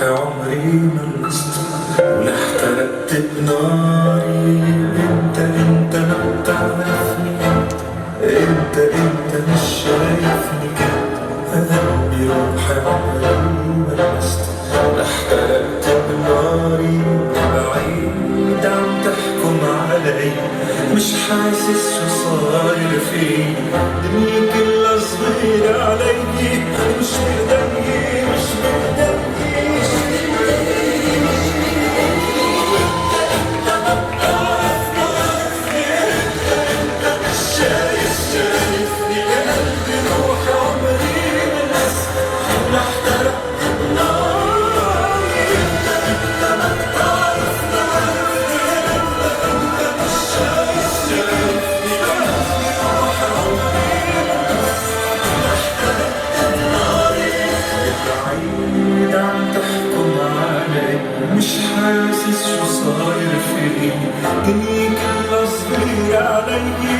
عمري ما نقصت ولا احترقت بناري. انت ما بتعرفني، انت مش شايفني كده. قلبي روحي عمري ما لمست ولا احترقت بناري. بعيد عم تحكم علي، مش حاسس شو صاير فيي. دنيا كلها صغيرة علي، مش بإيدي مش بإيدي. شايفني قلبي روحي عمري ما نست ولا احترقت بناري. انت ما بتعرفني، انت مش شايفني قلبي روحي عمري ما نست ولا احترقت بناري. بعيد عم تحكم علي، مش حاسس شو صاير فيي. دنيا كلها صغيرة علي،